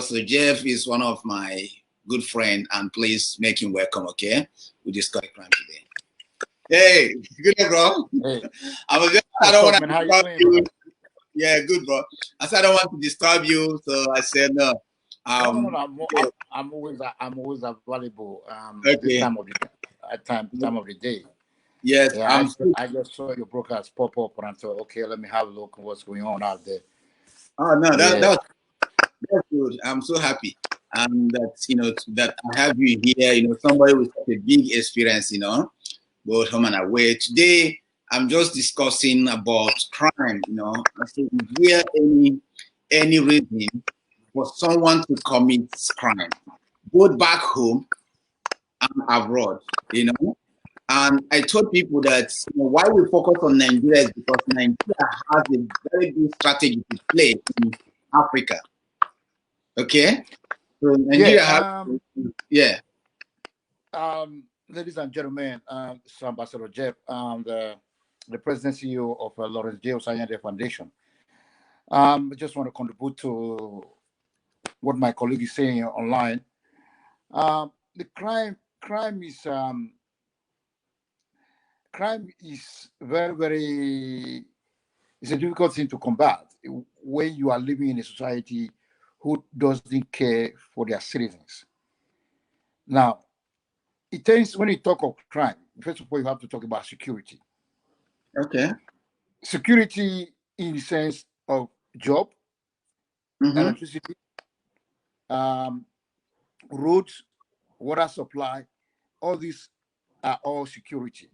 So Jeff is one of my good friend, and please make him welcome, okay? We discuss crime today. Hey, good day, bro. Hey. I don't want to disturb you. Yeah, good, bro. I said I don't want to disturb you, so I said no. No, I'm always available. Okay. This time of the day. Yes, yeah, I just saw your broadcast pop up, and I thought, okay, let me have a look at what's going on out there. Oh no, that's good. I'm so happy, and that I have you here. Somebody with such a big experience. Both home and away. Today, I'm just discussing about crime. I say, is there any reason for someone to commit crime, both back home and abroad? And I told people that why we focus on Nigeria is because Nigeria has a very good strategy to play in Africa. Okay, so Nigeria has ladies and gentlemen, so Ambassador Jeff, the president CEO of Lawrence J. Osayande Foundation. I just want to contribute to what my colleague is saying online. The crime is very, very, it's a difficult thing to combat when you are living in a society who doesn't care for their citizens. Now, when you talk of crime, first of all, you have to talk about security. Okay. Security in the sense of job, electricity, roads, water supply, all these are all security.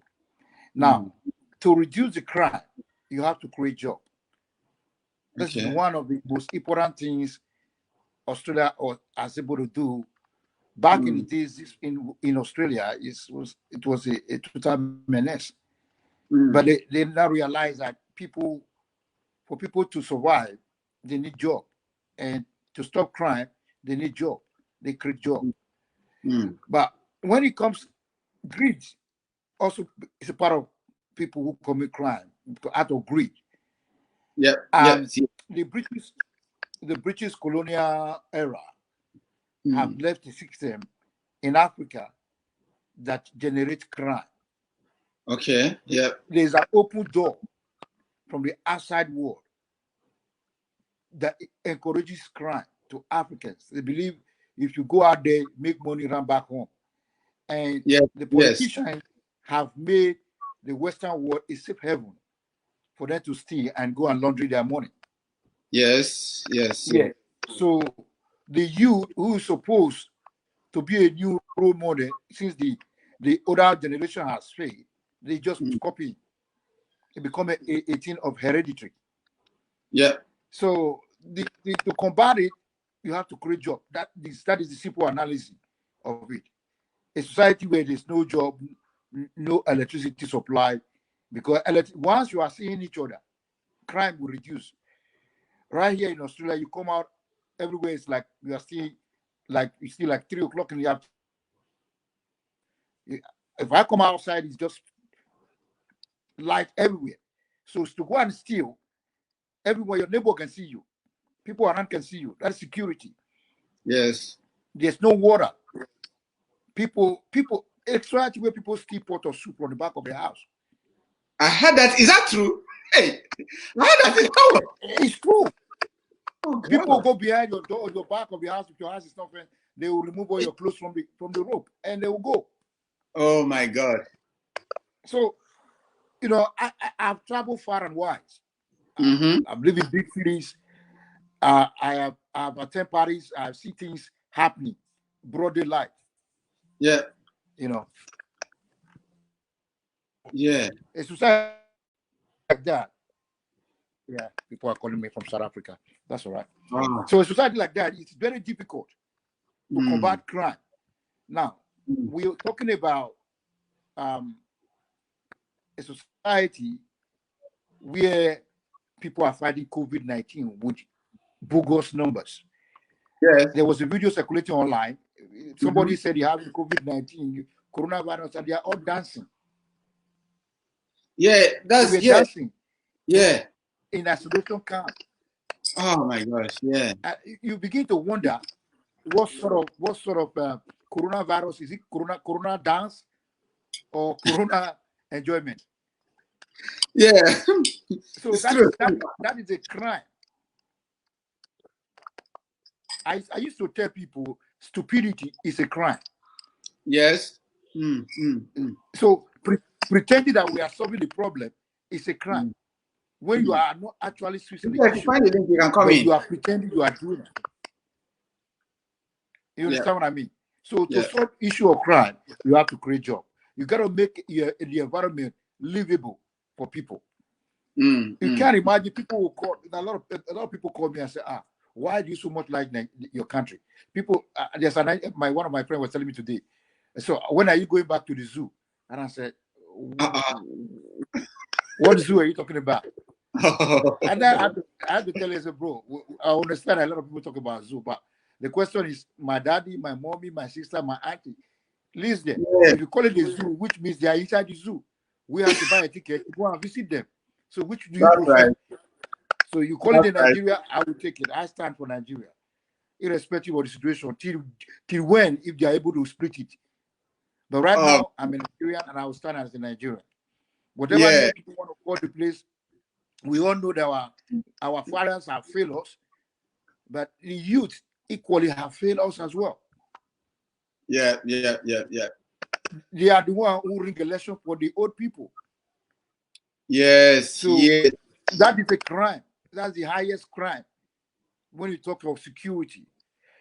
Now, to reduce the crime, you have to create job. This is one of the most important things Australia was able to do. Back in the days in Australia, it was a total menace. But they now realize that for people to survive, they need job. And to stop crime, they need job. They create job. But when it comes, greed also is a part of people who commit crime out of greed. Yeah. The British colonial era have left a system in Africa that generates crime. Okay. Yeah. There's an open door from the outside world that encourages crime to Africans. They believe if you go out there, make money, run back home. And the politicians have made the Western world a safe haven for them to steal and go and launder their money. Yes. Yeah. So the youth who is supposed to be a new role model, since the older generation has failed, they just copy. It become a thing of hereditary. Yeah. So to combat it, you have to create job. That is the simple analysis of it. A society where there's no job, no electricity supply, because once you are seeing each other, crime will reduce. Right here in Australia, you come out everywhere. It's like you see like 3:00 in the afternoon. If I come outside, it's just light everywhere. So to go and steal, everywhere your neighbor can see you, people around can see you. That's security. Yes. There's no water. People, extract where people steal pot of soup on the back of their house. I heard that. Is that true? Hey, I heard that. It's true. Oh, people go behind your door, your back of your house. If your house is not friend, they will remove all your clothes from the rope and they will go. Oh my God. So, I've traveled far and wide. I've lived in big cities. I have attended parties. I've seen things happening, broad daylight. Yeah. Yeah. A society like that. Yeah, people are calling me from South Africa. That's all right. So a society like that, it's very difficult to combat crime. Now, we're talking about a society where people are fighting COVID-19 with bogus numbers. Yes. There was a video circulating online. Somebody said he has COVID-19, coronavirus, and they are all dancing. Yeah, that's dancing. Yeah. In isolation camp. Oh my gosh, yeah. You begin to wonder what sort of coronavirus is it? Corona dance or corona enjoyment? Yeah, So it's true. that is a crime. I used to tell people stupidity is a crime. Yes. So pretending that we are solving the problem is a crime. When you are not actually switching the issue, Find the link, you can come but in. you are pretending you are doing it. You understand what I mean? So to solve issue of crime, you have to create job. You got to make the environment livable for people. You can't imagine people will call a lot of people call me and say, why do you so much like your country? People, there's one of my friends was telling me today. So when are you going back to the zoo? And I said, what zoo are you talking about? And then I had to tell you, I said, bro, I understand a lot of people talk about zoo, but the question is, my daddy, my mommy, my sister, my auntie lives there. If you call it the zoo, which means they are inside the zoo, we have to buy a ticket to go and visit them. So which do you prefer? Right. So you call it in Nigeria, I will take it. I stand for Nigeria, irrespective of the situation, till when, if they are able to split it. But right now, I'm a Nigerian and I will stand as a Nigerian. Whatever name people want to call the place, we all know that our fathers have failed us, but the youth equally have failed us as well. Yeah. They are the one who ring election for the old people. Yes. So that is a crime. That's the highest crime when you talk of security.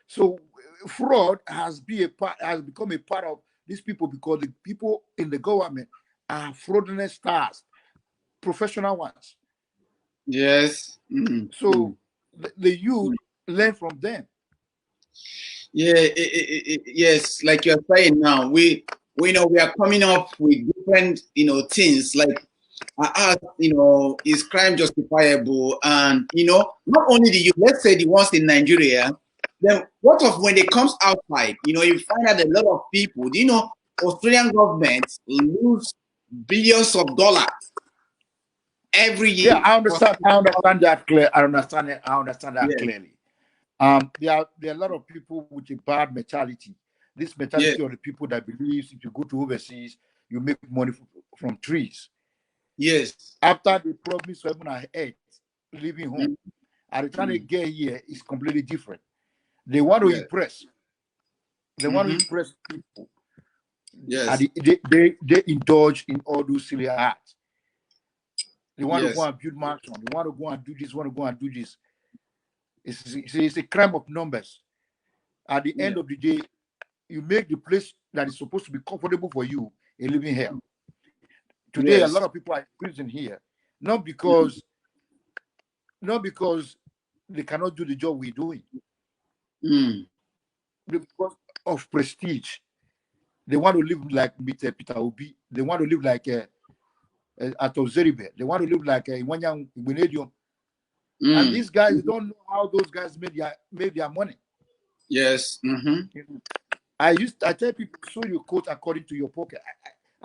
So fraud has become a part of these people because the people in the government are fraudulent stars, professional ones. Yes. So the youth learn from them. Yeah. Yes. Like you're saying now, we know we are coming up with different things like. Is crime justifiable? And not only the youth, let's say the ones in Nigeria. Then what of when it comes outside? You find out a lot of people. Australian government lose billions of dollars every year. Yeah, I understand that clear. I understand that clearly. There are a lot of people with a bad mentality. This mentality of the people that believes if you go to overseas, you make money from trees. Yes. After the promise of heaven and earth, leaving home, at the time they get here, it's completely different. They want to impress. They want to impress people. Yes. And they indulge in all those silly acts. They want to go and build mansion. They want to go and do this. Want to go and do this. It's a crime of numbers. At the end of the day, you make the place that is supposed to be comfortable for you a living hell. Today, a lot of people are in prison here, not because they cannot do the job we're doing, because of prestige. They want to live like Peter Obi. They want to live like Ato Zeribe. They want to live like Iwanyang Ibunedium. And these guys don't know how those guys made their money. Yes. I tell people, show your coat according to your pocket.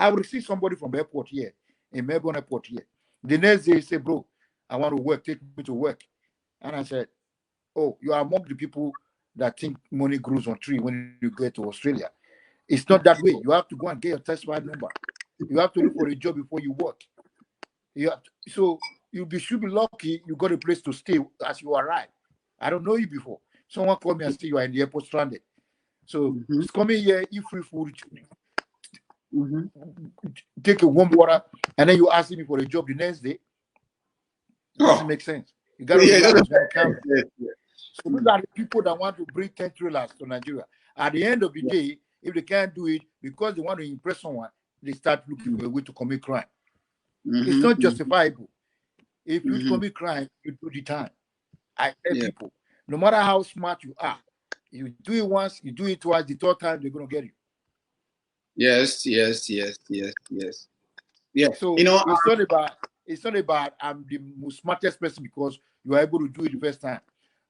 I will see somebody from the airport here, in Melbourne airport here. The next day, he say, bro, I want to work, take me to work. And I said, oh, you are among the people that think money grows on tree when you get to Australia. It's not that way. You have to go and get your test file number. You have to look for a job before you work. So you should be lucky you got a place to stay as you arrive. I don't know you before. Someone called me and said you are in the airport stranded. So it's coming here, eat free food, take a warm water, and then you ask me for a job the next day. It doesn't make sense. You got to So those are the people that want to bring 10 trailers to Nigeria. At the end of the day, if they can't do it because they want to impress someone, they start looking for a way to commit crime. It's not justifiable. If you commit crime, you do the time. I tell people, no matter how smart you are, you do it once, you do it twice, the third time they're going to get you. Yes. Yeah. So it's not about I'm the most smartest person because you are able to do it the first time.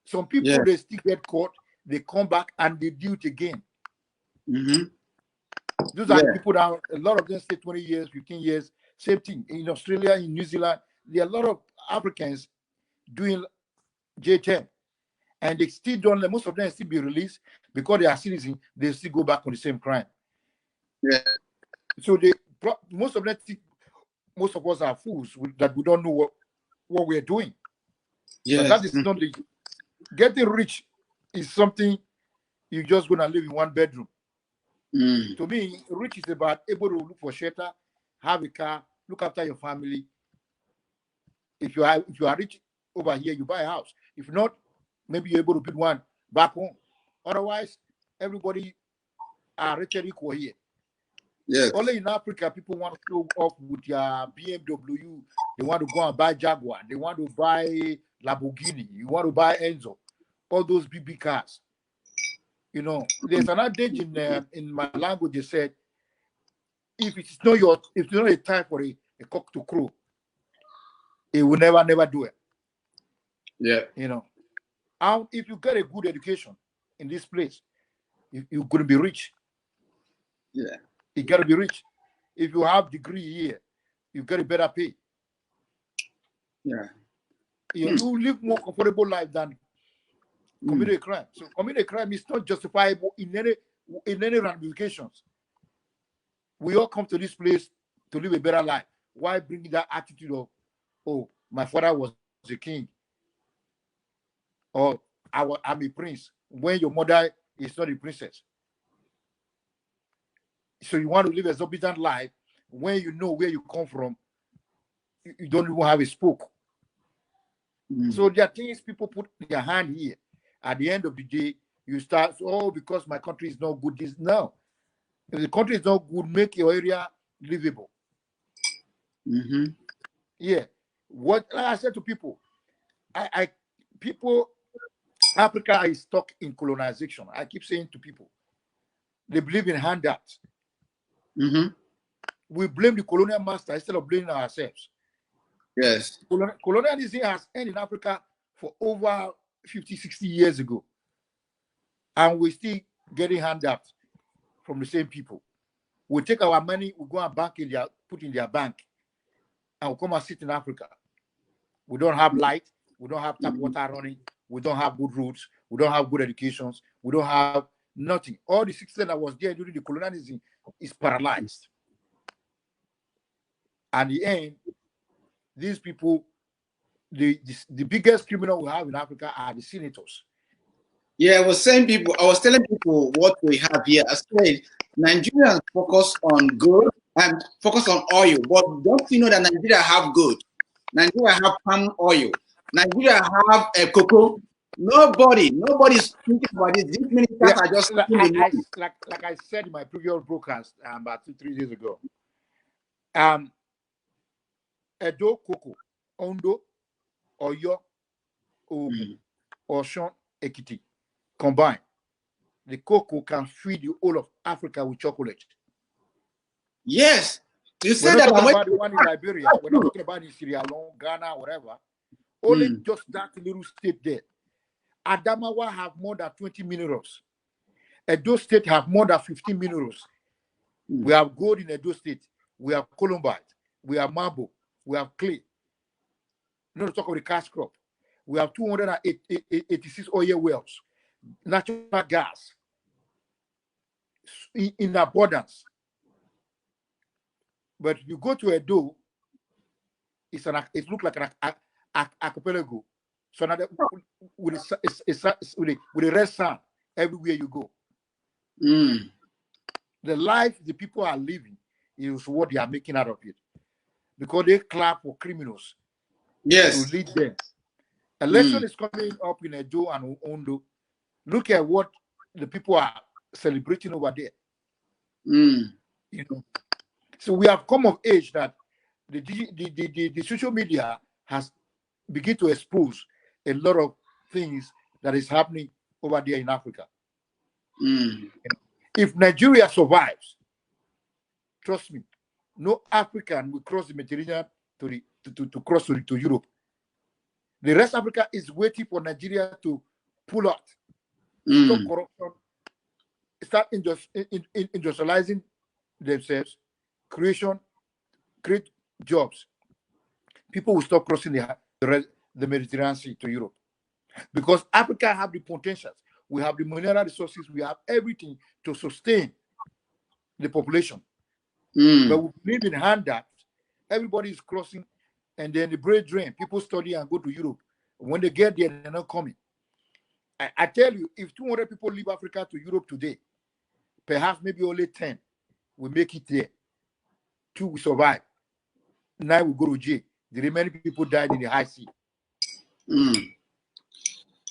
Some people they still get caught, they come back and they do it again. Those are the people that a lot of them stay 20 years, 15 years, same thing. In Australia, in New Zealand, there are a lot of Africans doing J10, and they still don't. Most of them still be released because they are citizens. They still go back on the same crime. Yeah. So most of them think most of us are fools that we don't know what we're doing. Yes. But that is not the getting rich is something you're just gonna live in one bedroom. To me, rich is about able to look for shelter, have a car, look after your family. If you are rich over here, you buy a house. If not, maybe you're able to build one back home. Otherwise, everybody are rated equal here. Yes. Only in Africa, people want to show off with their BMW. They want to go and buy Jaguar. They want to buy Lamborghini. You want to buy Enzo. All those big cars. You know, there's an adage in my language. They said, if it's not a time for a cock to crow, it will never do it. Yeah. You know, and if you get a good education in this place, you're going to be rich. Yeah. You got to be rich. If you have degree here, you get a better pay. Yeah. You live more comfortable life than commit a crime. So commit a crime is not justifiable in any ramifications. We all come to this place to live a better life. Why bring that attitude of, oh, my father was a king, or I'm a prince, when your mother is not a princess? So you want to live an exorbitant life when you know where you come from, you don't even have a spoke. So there are things people put their hand here. At the end of the day, you start, oh, because my country is not good. This no. If the country is not good, make your area livable. Yeah. What I said to people, Africa is stuck in colonization. I keep saying to people, they believe in handouts. We blame the colonial master instead of blaming ourselves. Yes. Colonialism has ended in Africa for over 50, 60 years ago. And we're still getting handouts from the same people. We take our money, we go and put in their bank, and we come and sit in Africa. We don't have light, we don't have tap water running, we don't have good roads, we don't have good educations, we don't have nothing. All the system that was there during the colonialism is paralyzed. And the end, these people, the biggest criminal we have in Africa are the senators. Yeah, I was telling people what we have here. I said Nigerians focus on gold and focus on oil, but don't you know that Nigeria have gold? Nigeria have palm oil. Nigeria have cocoa. Nobody's thinking about this. These ministers are just like I said in my previous broadcast about 2-3 days ago. Edo, Cocoa, Ondo, Oyo, Ogun, Osun, Ekiti combined, the cocoa can feed the whole of Africa with chocolate. Yes. You said that about the one in Liberia. We're not talking about in Sierra Leone, Ghana, whatever. Only just that little state there. Adamawa have more than 20 minerals. Edo State have more than 15 minerals. We have gold in Edo State. We have columbite. We have marble. We have clay. Not to talk about the cash crop. We have 286 oil wells, natural gas in abundance. But you go to Edo, it looks like an archipelago. So now with a red sand everywhere you go. The life the people are living is what they are making out of it. Because they clap for criminals. Yes. To lead them. Election is coming up in Edo and Ondo. Look at what the people are celebrating over there. You know, so we have come of age that the social media has begun to expose a lot of things that is happening over there in Africa. If Nigeria survives, trust me, no African will cross the Mediterranean to cross to Europe. The rest of Africa is waiting for Nigeria to pull out, stop corruption, start industrializing themselves, create jobs. People will stop crossing the Mediterranean Sea to Europe. Because Africa have the potentials. We have the mineral resources. We have everything to sustain the population. But we live in handouts. Everybody is crossing, and then the brain drain. People study and go to Europe. When they get there, they're not coming. I tell you, if 200 people leave Africa to Europe today, perhaps maybe only 10 will make it there. 2 will survive. 9 will go to jail. The remaining people died in the high sea.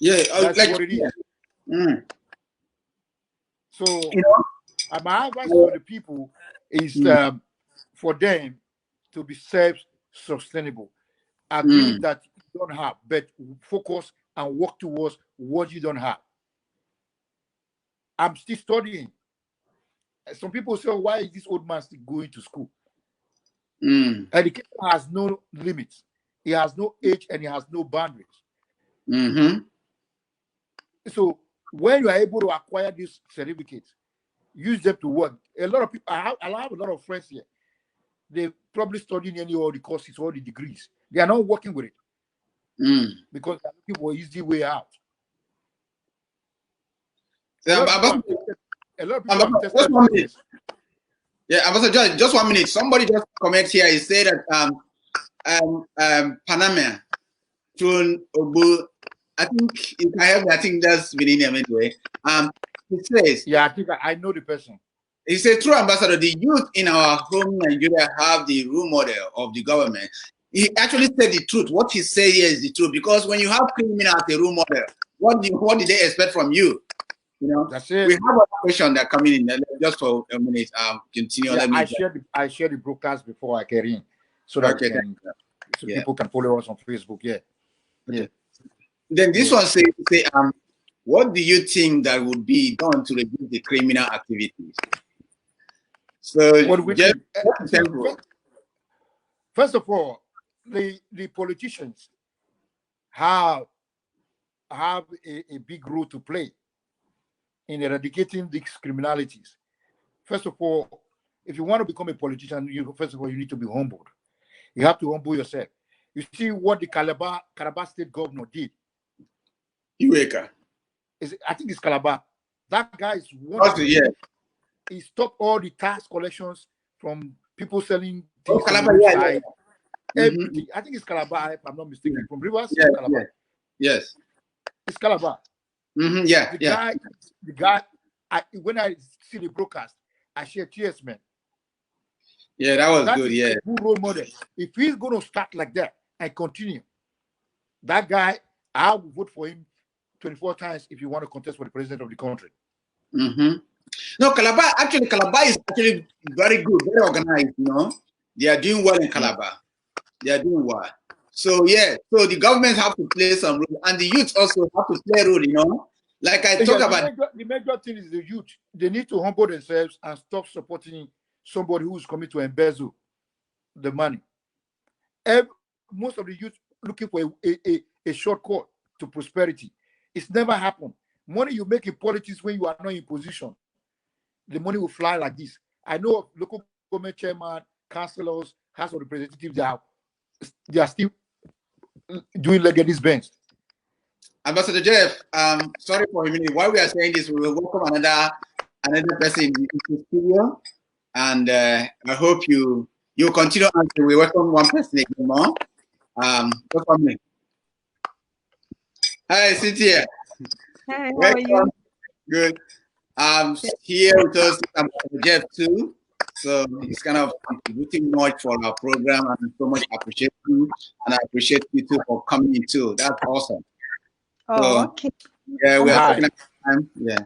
Yeah, that's like, what it is. So, my advice to the people is for them to be self-sustainable. Agree that you don't have, but focus and work towards what you don't have. I'm still studying. Some people say, why is this old man still going to school? Education has no limits. It has no age and it has no boundaries. So when you are able to acquire these certificates, use them to work. A lot of people, I have a lot of friends here. They probably studying any of the courses or the degrees. They are not working with it because they're looking for an easy way out. A lot of people have tested this. Yeah, Ambassador, just 1 minute. Somebody just comment here. He said that Panama, Tun Obu, I think if I have, I think that's within him anyway. He says, yeah, I think I know the person. He said, true ambassador, the youth in our home Nigeria have the role model of the government. He actually said the truth. What he said here is the truth, because when you have criminals as a role model, what did they expect from you? You know, that's it. We have a question that coming in just for a minute. Continue. Yeah, I shared the broadcast before I get in, so that people can follow us on Facebook. Yeah. Then this one say, what do you think that would be done to reduce the criminal activities? So, first of all, the politicians have a big role to play in eradicating these criminalities. First of all, if you want to become a politician, first of all, you need to be humbled. You have to humble yourself. You see what the Calabar state governor did. Iweka. I think it's Calabar. That guy is wonderful. Yeah. He stopped all the tax collections from people selling things. Calabar, Everything. I think it's Calabar, if I'm not mistaken. From Rivers, Calabar. Yes. It's Calabar. The guy. When I see the broadcast, I share tears, man. Yeah, that was good. Yeah. A good role model. If he's going to start like that and continue, that guy, I will vote for him 24 times if you want to contest for the president of the country. No, Calabar is actually very good, very organized. You know, they are doing well in Calabar. They are doing well. So so the government have to play some role, and the youth also have to play a role. You know, like I talk about. The major thing is the youth. They need to humble themselves and stop supporting somebody who is coming to embezzle the money. Most of the youth looking for a shortcut to prosperity. It's never happened. Money you make in politics when you are not in position, the money will fly like this. I know of local government chairman, councillors, House of Representatives, they are still doing like this bench. Ambassador Jeff, sorry for a minute. While we are saying this, we will welcome another person in the studio, and I hope you continue answering. We welcome one person again more. Just 1 minute. Hi, Cynthia. Hi, how are you? Good. Here with us, Jeff too. So he's kind of contributing much for our program, and so much appreciate you, and I appreciate you too for coming in too. That's awesome. Oh, okay. Yeah, we are taking time. Yeah.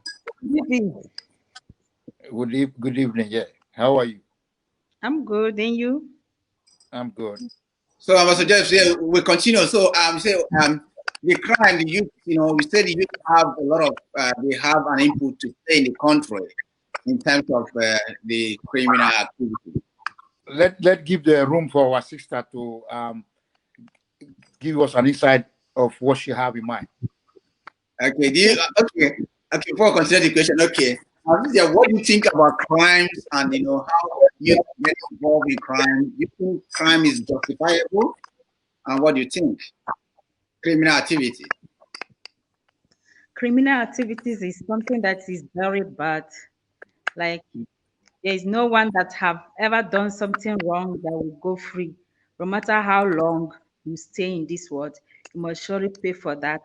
Good evening. Yeah. How are you? I'm good. And you? I'm good. So, Ambassador Jeff, we continue. So, the crime, the youth, you know, we said the youth have a lot of, they have an input to play in the country in terms of the criminal activity. Let's give the room for our sister to give us an insight of what she have in mind. Okay. Okay. Before I consider the question, okay. What do you think about crimes and how youth get involved in crime? Do you think crime is justifiable? And what do you think? Criminal activity. criminal activities is something that is very bad. Like there is no one that have ever done something wrong that will go free. No matter how long you stay in this world, you must surely pay for that.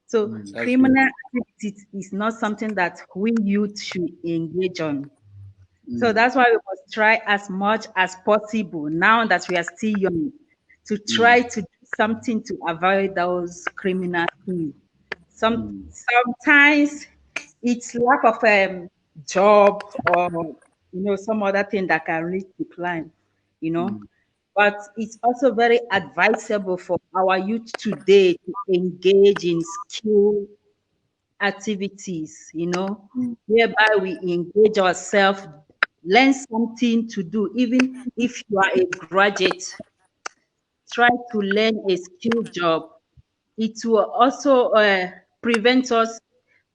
So criminal activities is not something that we youth should engage on. So that's why we must try as much as possible now that we are still young to try to do something to avoid those criminal things. Sometimes it's lack of job or some other thing that can lead to crime, you know. But it's also very advisable for our youth today to engage in skill activities, whereby we engage ourselves, learn something to do. Even if you are a graduate, try to learn a skill job. It will also prevent us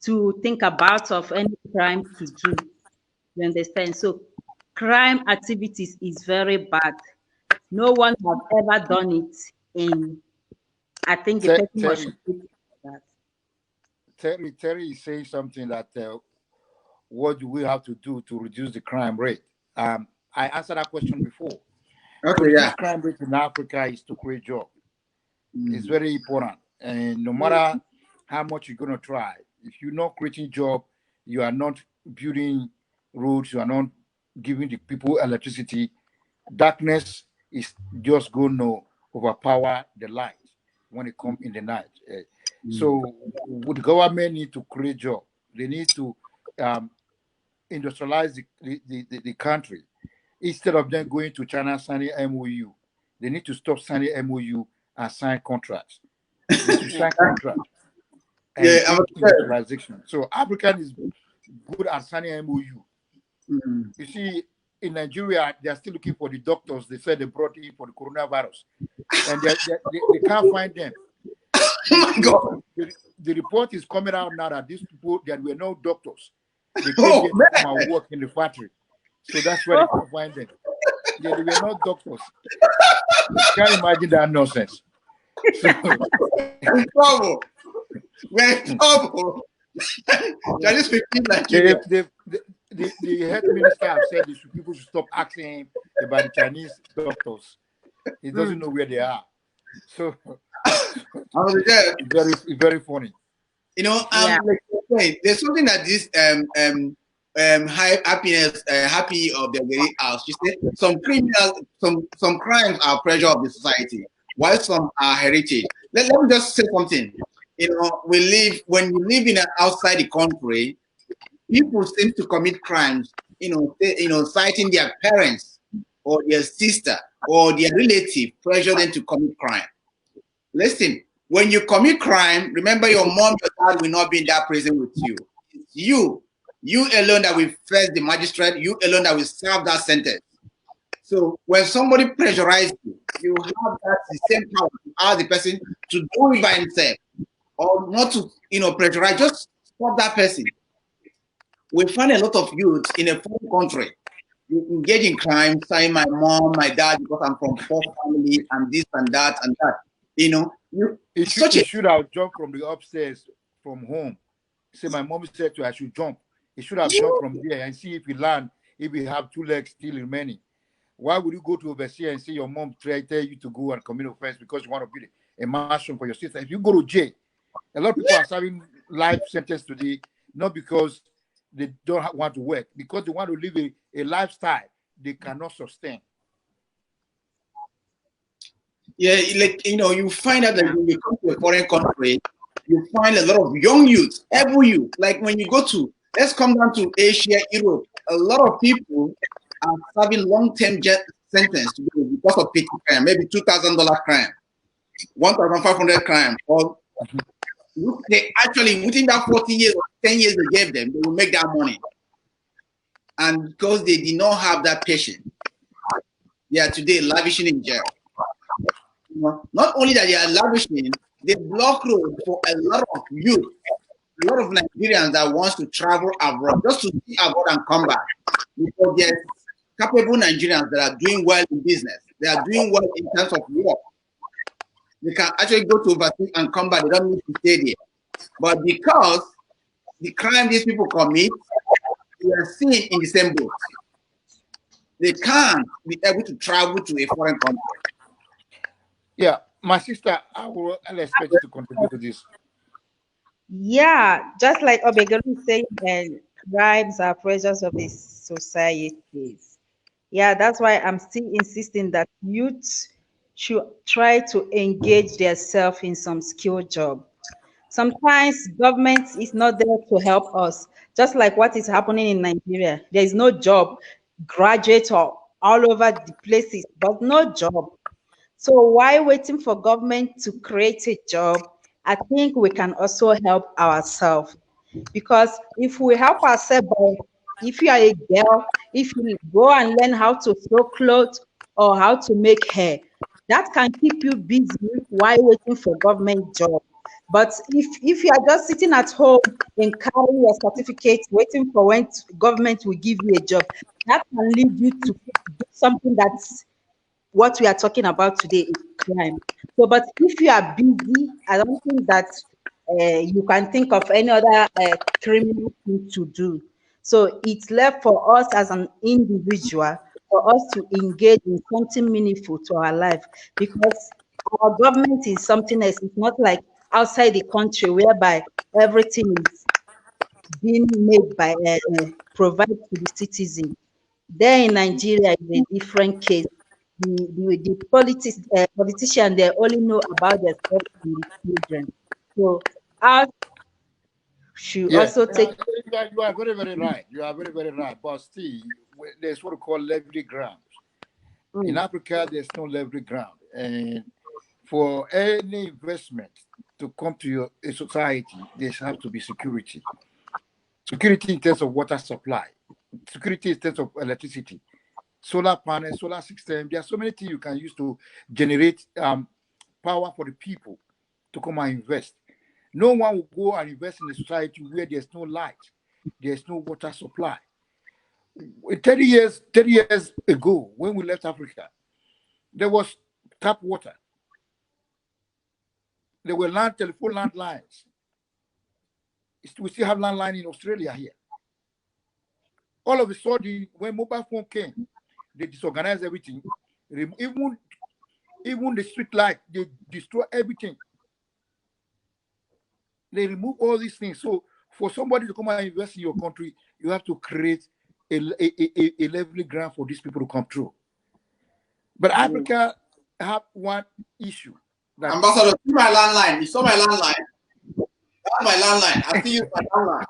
to think about of any crime to do. You understand? So crime activities is very bad. No one has ever done it in, I think the person must that. Terry is saying something that what do we have to do to reduce the crime rate? I answered that question before. Okay, to reduce crime rate in Africa is to create jobs. It's very important. And no matter how much you're going to try, if you're not creating job, you are not building roads, you are not giving the people electricity, darkness is just going to overpower the light when it comes in the night. So what the government need to create job. They need to industrialize the country. Instead of them going to China signing MOU, they need to stop signing MOU and sign contracts. They should sign contracts. And industrialization. So African is good at signing MOU. You see, in Nigeria, they are still looking for the doctors they said they brought in for the coronavirus. And they can't find them. Oh my God. The report is coming out now that these people, there were no doctors. They came here to come and work in the factory. So that's where they can't find them. They were not doctors. You can't imagine that nonsense. So, we're in trouble. We're in trouble. Just 15 Nigeria. The health minister have said people should stop asking him about the Chinese doctors. He doesn't know where they are. So it's very funny. Like, there's something that this happy of the very house. She said some crimes are pressure of the society, while some are heritage. Let me just say something. When you live in outside the country, people seem to commit crimes, citing their parents or their sister or their relative pressure them to commit crime. Listen, when you commit crime, remember your mom, your dad will not be in that prison with you. It's you alone that will face the magistrate, you alone that will serve that sentence. So when somebody pressurizes you, you have the same power to ask the person to do it by himself or not to, pressurize, just stop that person. We find a lot of youths in a foreign country. You engage in crime, saying my mom, my dad, because I'm from poor family and this and that and that. He should have jumped from the upstairs from home. Say my mom said to I should jump. He should have jumped from there and see if he land, if he have 2 legs still remaining. Why would you go to overseas and say your mom tell you to go and commit offense because you want to build a mansion for your sister? If you go to jail, a lot of people are serving life sentence today, not because they don't want to work, because they want to live a lifestyle they cannot sustain. Yeah, you find out that when you come to a foreign country, you find a lot of young youth, every youth. Like when you go to, let's come down to Asia, Europe, a lot of people are serving long-term sentence because of petty crime, maybe $2,000 crime, $1,500 crime, or they actually within that 40 years or 10 years they gave them, they will make that money. And because they did not have that patience, they are today lavishing in jail. Not only that they are lavishing, they block road for a lot of youth, a lot of Nigerians that wants to travel abroad, just to see abroad and come back. Because there's capable Nigerians that are doing well in business. They are doing well in terms of work. They can actually go to overseas and come back. They don't need to stay there. But because the crime these people commit, we are seen in the same boat. They can't be able to travel to a foreign country. Yeah, my sister, I'll expect you to contribute to this. Yeah, just like Obiageli saying, bribes are pressures of the societies. Yeah, that's why I'm still insisting that youth should try to engage themselves in some skill job. Sometimes government is not there to help us, just like what is happening in Nigeria. There is no job, graduates are all over the places, but no job. So while waiting for government to create a job, I think we can also help ourselves. Because if we help ourselves, if you are a girl, if you go and learn how to sew clothes or how to make hair, that can keep you busy while waiting for government job. But if you are just sitting at home and carrying your certificate, waiting for when government will give you a job, that can lead you to do something that's what we are talking about today is crime. So, but if you are busy, I don't think that you can think of any other criminal thing to do. So it's left for us as an individual for us to engage in something meaningful to our life, because our government is something else. It's not like outside the country whereby everything is being made by provided to the citizen. There in Nigeria is a different case. The politician, they only know about themselves and the children. So us should Yeah, also take. you are very, very right. You are very, very right. But still, there's what we call level ground. In Africa, there's no level ground. And for any investment to come to a society, there has to be security. Security in terms of water supply, security in terms of electricity, solar panels, solar system. There are so many things you can use to generate power for the people to come and invest. No one will go and invest in a society where there's no light, there's no water supply. 30 years ago, when we left Africa, there was tap water. There were telephone landlines. We still have landline in Australia here. All of a sudden, when mobile phone came, they disorganized everything. Even the street light, they destroy everything. They remove all these things. So for somebody to come and invest in your country, you have to create a level ground for these people to come through. But Africa have one issue. Ambassador, see my landline. You saw my landline? That's my landline. I see you my landline.